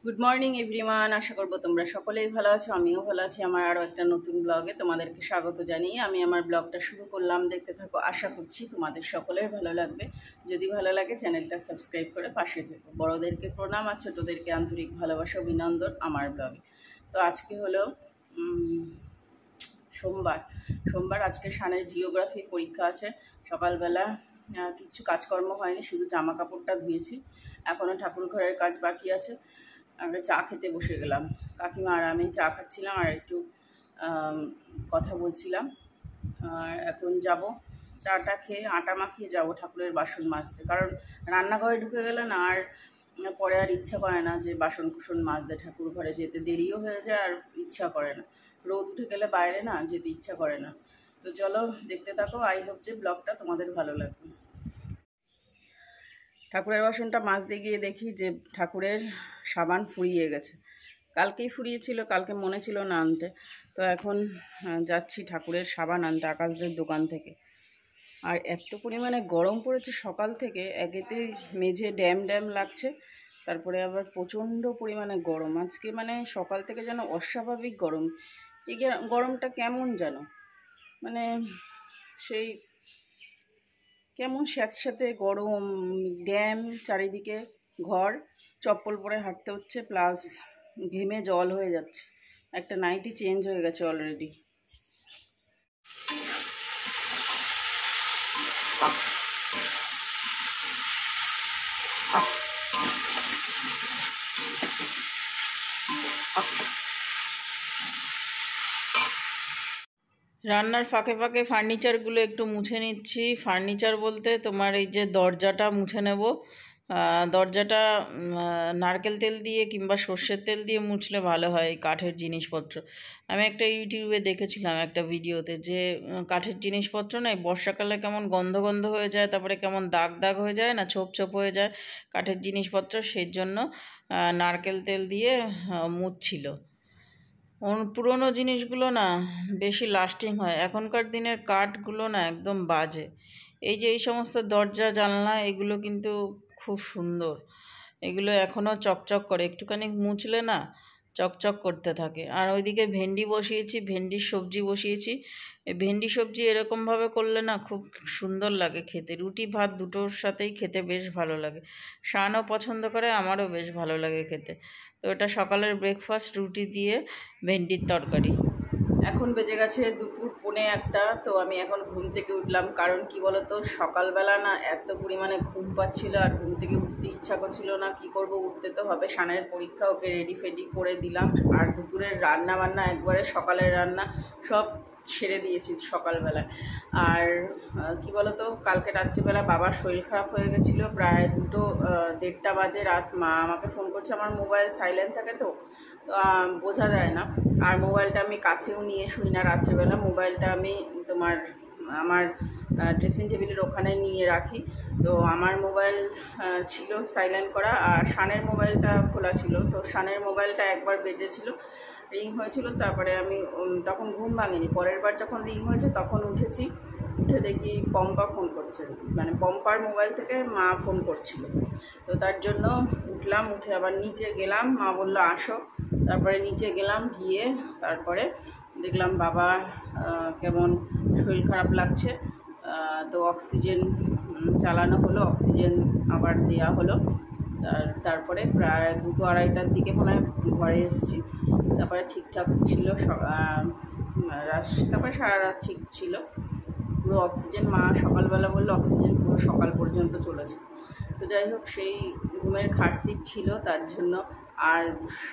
Good morning everyone. আশা করবো তোমরা সকলেই ভালো আছো, আমিও ভালো আছি। আমার আরও একটা নতুন ব্লগে তোমাদেরকে স্বাগত জানিয়ে আমি আমার ব্লগটা শুরু করলাম। দেখতে থাকো, আশা করছি তোমাদের সকলের ভালো লাগবে। যদি ভালো লাগে চ্যানেলটা সাবস্ক্রাইব করে পাশে থেকো। বড়োদেরকে প্রণাম আর ছোটোদেরকে আন্তরিক ভালোবাসা অভিনন্দন আমার ব্লগে। তো আজকে হলো সোমবার আজকে শানের জিওগ্রাফি পরীক্ষা আছে। সকালবেলা কিছু কাজকর্ম হয়নি, শুধু জামা কাপড়টা ধুয়েছি। এখনও ঠাকুর ঘরের কাজ বাকি আছে। আমরা চা খেতে বসে গেলাম। কাকিমা আর আমি চা খাচ্ছিলাম আর একটু কথা বলছিলাম। আর এখন যাব, চাটা খেয়ে আটা মাখিয়ে যাব ঠাকুরের বাসন মাজতে। কারণ রান্নাঘরে ঢুকে গেলে না আর পরে আর ইচ্ছা করে না যে বাসন কুসন মাজতে। ঠাকুর ঘরে যেতে দেরিও হয়ে যায় আর ইচ্ছা করে না। রোদ উঠে গেলে বাইরে না যেতে ইচ্ছা করে না। তো চলো দেখতে থাকো। আই হোপ যে ব্লগটা তোমাদের ভালো লাগবে। ঠাকুরের বাসনটা মাজতে গিয়ে দেখি যে ঠাকুরের সাবান ফুরিয়ে গেছে। কালকেই ফুরিয়েছিল, কালকে মনে ছিল না আনতে। তো এখন যাচ্ছি ঠাকুরের সাবান আনতে আকাশদের দোকান থেকে। আর এত পরিমাণে গরম পড়েছে সকাল থেকে, একেতে মেঝে ড্যাম ড্যাম লাগছে, তারপরে আবার প্রচণ্ড পরিমাণে গরম। আজকে মানে সকাল থেকে যেন অস্বাভাবিক গরম। এই গরমটা কেমন যেন মানে সেই কেমন স্যাঁতস্যাঁতে গরম, ড্যাম চারিদিকে, ঘর, চপ্পল পরে হাঁটতে হচ্ছে, প্লাস ঘেমে জল হয়ে যাচ্ছে। একটা নাইটি চেঞ্জ হয়ে গেছে অলরেডি। রান্নার ফাঁকে ফাঁকে ফার্নিচারগুলো একটু মুছে নিচ্ছি। ফার্নিচার বলতে তোমার এই যে দরজাটা মুছে নেব। দরজাটা নারকেল তেল দিয়ে কিংবা সর্ষের তেল দিয়ে মুছলে ভালো হয় এই কাঠের জিনিসপত্র। আমি একটা ইউটিউবে দেখেছিলাম একটা ভিডিওতে যে কাঠের জিনিসপত্র না বর্ষাকালে কেমন গন্ধ গন্ধ হয়ে যায়, তারপরে কেমন দাগ দাগ হয়ে যায় না, ছোপ ছোপ হয়ে যায় কাঠের জিনিসপত্র। সেই জন্য নারকেল তেল দিয়ে মুছছিল। পুরোনো জিনিসগুলো না বেশি লাস্টিং হয়। এখনকার দিনের কাঠগুলো না একদম বাজে। এই যে এই সমস্ত দরজা জানলা এগুলো কিন্তু খুব সুন্দর। এগুলো এখনও চকচক করে, একটুখানি মুছলে না চকচক করতে থাকে। আর ওইদিকে ভেন্ডি বসিয়েছি, ভেন্ডির সবজি বসিয়েছি। এই ভেন্ডি সবজি এরকমভাবে করলে না খুব সুন্দর লাগে খেতে। রুটি ভাত দুটোর সাথেই খেতে বেশ ভালো লাগে। শানও পছন্দ করে, আমারও বেশ ভালো লাগে খেতে। তো এটা সকালের ব্রেকফাস্ট, রুটি দিয়ে ভেন্ডির তরকারি। এখন বেজে গেছে দুপুর 1:45। তো আমি এখন ঘুম থেকে উঠলাম। কারণ কি বলতো, সকালবেলা না এত পরিমাণে ঘুম পাচ্ছিল আর ঘুম থেকে উঠতে ইচ্ছা করছিল না। কি করব, উঠতে তো হবে। শানের পরীক্ষা, ওকে রেডি ফেডি করে দিলাম। আর দুপুরের রান্না বান্না একবারে সকালের রান্না সব সেরে দিয়েছি সকালবেলায়। আর কি বলতো, কালকে রাত্রিবেলা বাবার শরীর খারাপ হয়ে গেছিলো। প্রায় 2-1:30 বাজে রাত। মা আমাকে ফোন করছে। আমার মোবাইল সাইলেন্ট থাকে তো বোঝা যায় না। আর মোবাইলটা আমি কাছেও নিয়ে শুই না রাত্রিবেলা। মোবাইলটা আমি আমার ড্রেসিং টেবিলের ওখানে নিয়ে রাখি। তো আমার মোবাইল ছিল সাইলেন্ট করা আর শানের মোবাইলটা খোলা ছিল। তো শানের মোবাইলটা একবার বেজেছিল, রিং হয়েছিল। তারপরে আমি তখন ঘুম ভাঙিনি। পরের বার যখন রিং হয়েছে তখন উঠেছি। উঠে দেখি পম্পা ফোন করছে, মানে পম্পার মোবাইল থেকে মা ফোন করছিল। তো তার জন্য উঠলাম, উঠে আবার নিচে গেলাম। মা বললো আসো। তারপরে নিচে গেলাম, গিয়ে তারপরে দেখলাম বাবা কেমন শরীর খারাপ লাগছে। তো অক্সিজেন চালানো হলো, অক্সিজেন আবার দেওয়া হলো। তারপরে প্রায় 2-2:30টার দিকে মনে হয় ঘরে এসেছি। তারপরে ঠিকঠাক ছিল, তারপরে সারা রাত ঠিক ছিল। পুরো অক্সিজেন, মা সকালবেলা বললো অক্সিজেন পুরো সকাল পর্যন্ত চলেছে। তো যাই হোক, সেই ঘুমের ঘাটতি ছিল তার জন্য। আর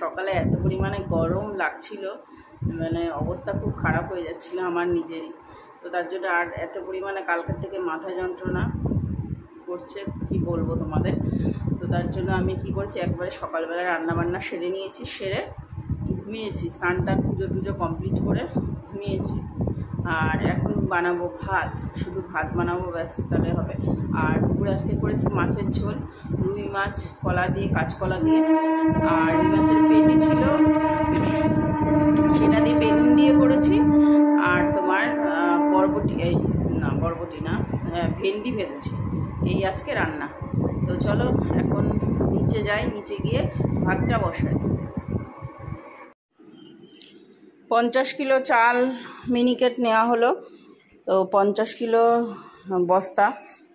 সকালে এত পরিমাণে গরম লাগছিল, মানে অবস্থা খুব খারাপ হয়ে যাচ্ছিলো আমার নিজেরই। তো তার জন্য আর এত পরিমাণে কালকের থেকে মাথা যন্ত্রণা করছে কি বলবো তোমাদের। তো তার জন্য আমি কি করছি, একবারে সকালবেলা রান্নাবান্না সেরে নিয়েছি, সেরে ঘুমিয়েছি। স্নান পুজো টুজো কমপ্লিট করে ঘুমিয়েছি। আর এখন বানাবো ভাত, শুধু ভাত বানাবো, ব্যাস তাহলে হবে। আর দুপুরে আজকে করেছি মাছের ঝোল, রুই মাছ কলা দিয়ে, কাঁচকলা দিয়ে। আর রুই মাছের পেটি ছিল, সেটা দিয়ে বেগুন দিয়ে করেছি। আর তোমার ভেন্ডি ভেজেছি। এই আজকে রান্না। তো চলো এখন নিচে যাই, নিচে গিয়ে ভাতটা বসাই। 50 কিলো চাল মিনিকেট নেওয়া হলো, তো 50 কিলো বস্তা।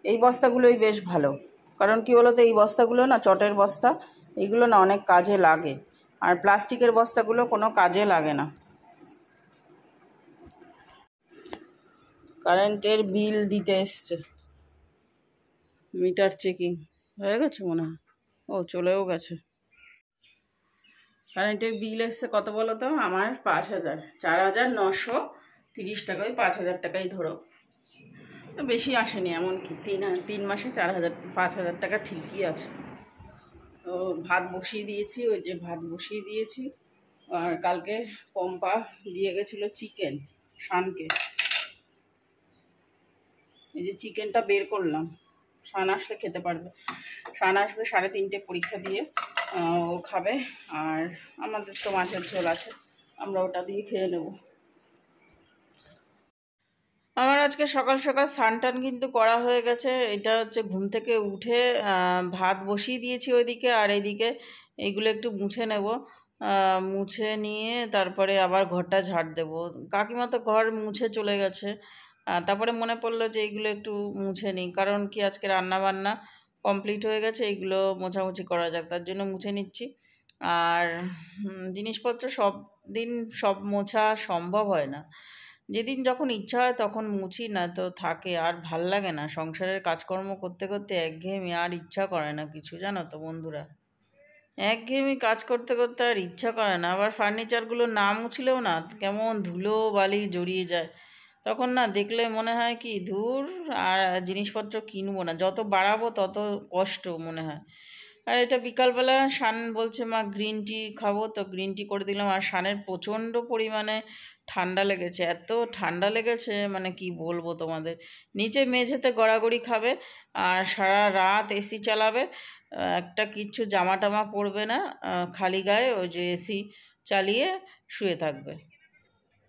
এই বস্তাগুলোই বেশ ভালো, কারণ কি বলো তো, এই বস্তাগুলো না চটের বস্তা, এইগুলো না অনেক কাজে লাগে, আর প্লাস্টিকের বস্তাগুলো কোনো কাজে লাগে না। কারেন্টের বিল দিতে এসছে, মিটার চেকিং হয়ে গেছে মনে হয়, ও চলেও গেছে। কারেন্টের বিল এসছে কত বলো তো, আমার 5000, 4930 টাকা, ওই 5000 টাকাই ধরো, তো বেশি আসেনি। এমন কি 3 মাসে 5000 টাকা ঠিকই আছে। তো ভাত বসিয়ে দিয়েছি, ওই যে ভাত বসিয়ে দিয়েছি। আর কালকে পম্পা দিয়ে গেছিলো চিকেন শানকে, এই যে চিকেনটা বের করলাম, শান আসলে খেতে পারবে। শান আসবে 3:30 পরীক্ষা দিয়ে, ও খাবে। আর আমাদের তো মাছের ঝোল আছে, আমরা ওটা দিয়ে খেয়ে নেব। আমার আজকে সকাল সকাল স্নান কিন্তু করা হয়ে গেছে। এটা হচ্ছে ঘুম থেকে উঠে ভাত বসিয়ে দিয়েছি ওইদিকে, আর এইদিকে এইগুলো একটু মুছে নেব। মুছে নিয়ে তারপরে আবার ঘরটা ঝাড় দেব। কাকিমা তো ঘর মুছে চলে গেছে, তারপরে মনে পড়লো যে এইগুলো একটু মুছে নিই, কারণ কি আজকে রান্না বান্না কমপ্লিট হয়ে গেছে, এইগুলো মোছামুছি করা যাক, তার জন্য মুছে নিচ্ছি। আর জিনিসপত্র সব দিন সব মোছা সম্ভব হয় না, যেদিন যখন ইচ্ছা হয় তখন মুছি, না তো থাকে, আর ভাল লাগে না সংসারের কাজকর্ম করতে করতে একঘেয়েমি, আর ইচ্ছা করে না কিছু, জানো তো বন্ধুরা, একঘেয়েমি কাজ করতে করতে আর ইচ্ছা করে না। আবার ফার্নিচারগুলো না মুছলেও না কেমন ধুলো বালি জড়িয়ে যায়, তখন না দেখলে মনে হয় কি ধুর, আর জিনিসপত্র কিনবো না, যত বাড়াবো তত কষ্ট মনে হয়। আর এটা বিকালবেলা শান বলছে মা গ্রিন টি খাবো, তো গ্রিন টি করে দিলাম। আর শানের প্রচণ্ড পরিমাণে ঠান্ডা লেগেছে, এত ঠান্ডা লেগেছে মানে কি বলবো তোমাদের, নিচে মেঝেতে গড়াগড়ি খাবে আর সারা রাত এসি চালাবে, একটা কিচ্ছু জামা টামা পরবে না, খালি গায়ে ওই যে এসি চালিয়ে শুয়ে থাকবে।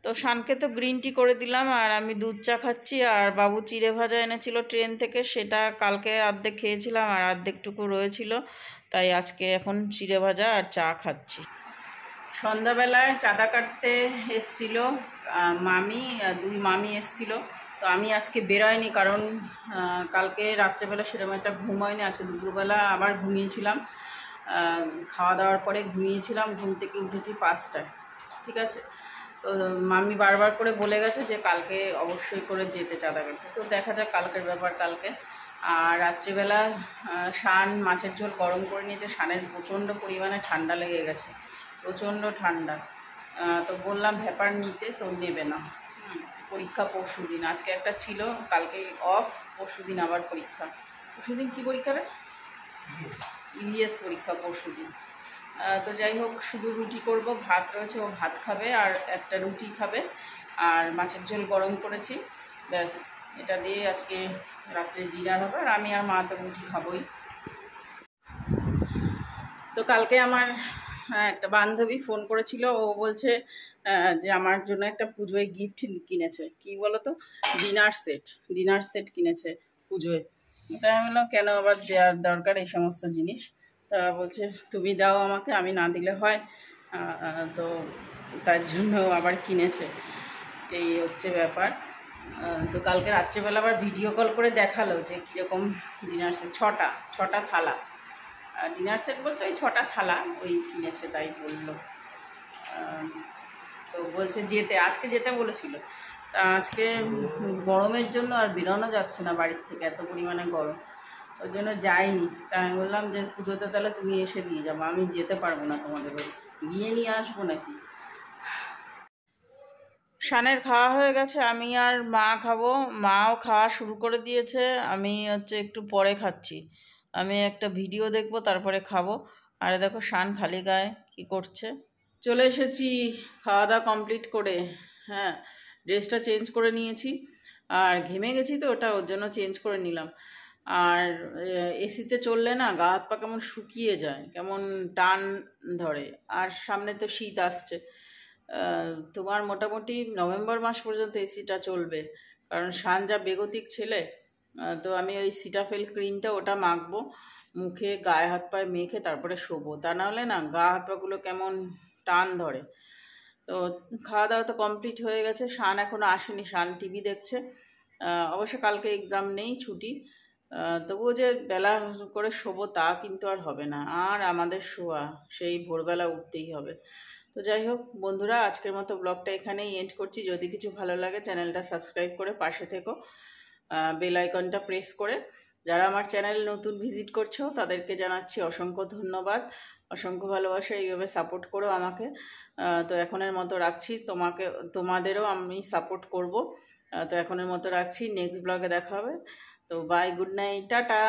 তো শানকে তো গ্রিন টি করে দিলাম, আর আমি দুধ চা খাচ্ছি। আর বাবু চিড়ে ভাজা এনেছিল ট্রেন থেকে, সেটা কালকে অর্ধেক খেয়েছিলাম আর অর্ধেকটুকু রয়েছিল, তাই আজকে এখন চিড়ে ভাজা আর চা খাচ্ছি। সন্ধ্যাবেলায় চাঁদা কাটতে এসছিল মামি, 2 মামি এসছিল। তো আমি আজকে বেরোয়নি, কারণ কালকে রাত্রেবেলা সেরকম একটা ঘুম হয়নি, আজকে দুপুরবেলা আবার ঘুমিয়েছিলাম, খাওয়া দাওয়ার পরে ঘুমিয়েছিলাম, ঘুম থেকে উঠেছি 5টায়, ঠিক আছে। তো মামি বারবার করে বলে গেছে যে কালকে অবশ্যই করে যেতে চাঁদা কাটতে, তো দেখা যাক কালকের ব্যাপার কালকে। আর রাত্রিবেলা শান মাছের ঝোল গরম করে নিয়েছে, শানের প্রচণ্ড পরিমাণে ঠান্ডা লেগে গেছে, প্রচণ্ড ঠান্ডা। তো বললাম ভ্যাপার নিতে, তো নেবে না। পরীক্ষা পরশু দিন, আজকে একটা ছিল, কালকে অফ, পরশু দিন আবার পরীক্ষা। পরশু দিন কী পরীক্ষা রে? ইভিএস পরীক্ষা পরশু দিন। তো যাই হোক, শুধু রুটি করব, ভাত রয়েছে, ও ভাত খাবে আর একটা রুটি খাবে, আর মাছের ঝোল গরম করেছি, ব্যাস এটা দিয়ে আজকে রাত্রে ডিনার হবে। আর আমি আর মা তো রুটি খাবোই। তো কালকে আমার একটা বান্ধবী ফোন করেছিল, ও বলছে যে আমার জন্য একটা পুজোয় গিফট কিনেছে, কি বলো তো, ডিনার সেট কিনেছে পুজোয়। তাই আমি বললাম কেন আবার দেওয়ার দরকার এই সমস্ত জিনিস, তা বলছে তুমি দাও আমাকে, আমি না দিলে হয়, তো তার জন্য আবার কিনেছে, এই হচ্ছে ব্যাপার। তো কালকে রাত্রেবেলা আবার ভিডিও কল করে দেখালো যে কীরকম ডিনার সেট, ছটা থালা, ডিনার সেট বলতে ওই 6টা থালা ওই কিনেছে, তাই বললো। তো বলছে আজকে যেতে বলেছিল, তা আজকে গরমের জন্য আর বেরোনো যাচ্ছে না বাড়ির থেকে, এত পরিমাণে গরম, ওই জন্য যাইনি। তা আমি বললাম যে পুজোতে তাহলে তুমি এসে দিয়ে যাবো, আমি যেতে পারবো না তোমাদের বাড়ি, গিয়ে নিয়ে আসবো নাকি। শানের খাওয়া হয়ে গেছে, আমি আর মা খাবো, মাও খাওয়া শুরু করে দিয়েছে, আমি হচ্ছে একটু পরে খাচ্ছি, আমি একটা ভিডিও দেখবো তারপরে খাবো। আর দেখো শান খালি গায়ে কি করছে। চলে এসেছি খাওয়া দাওয়া কমপ্লিট করে, হ্যাঁ ড্রেসটা চেঞ্জ করে নিয়েছি, আর ঘেমে গেছি তো ওটা ওর জন্য চেঞ্জ করে নিলাম। আর এসিতে চললে না গা হাত পা কেমন শুকিয়ে যায়, কেমন টান ধরে, আর সামনে তো শীত আসছে, তোমার মোটামুটি নভেম্বর মাস পর্যন্ত এসিটা চলবে, কারণ শান যা বেগতিক ছেলে। তো আমি ওই সিটাফেল ক্রিমটা ওটা মাখবো, মুখে গায়ে হাত পায়ে মেখে তারপরে শোবো, তা নাহলে না গা হাত পাগুলো কেমন টান ধরে। তো খাওয়া দাওয়া তো কমপ্লিট হয়ে গেছে, শান এখনো আসেনি, শান টিভি দেখছে। অবশ্য কালকে এক্সাম নেই, ছুটি। তবুও যে বেলা করে শোবো তা কিন্তু আর হবে না, আর আমাদের শোয়া সেই ভোরবেলা উঠতেই হবে। তো যাই হোক বন্ধুরা, আজকের মতো ব্লগটা এখানেই এন্ড করছি। যদি কিছু ভালো লাগে চ্যানেলটা সাবস্ক্রাইব করে পাশে থেকো, বেল আইকনটা প্রেস করে। যারা আমার চ্যানেল নতুন ভিজিট করছো তাদেরকে জানাচ্ছি অসংখ্য ধন্যবাদ, অসংখ্য ভালোবাসা, এইভাবে সাপোর্ট করো আমাকে। তো এখনের মতো রাখছি, তোমাদেরও আমি সাপোর্ট করব। তো এখনের মতো রাখছি, নেক্সট ব্লগে দেখা হবে। তো বাই, গুড নাইট, টাটা।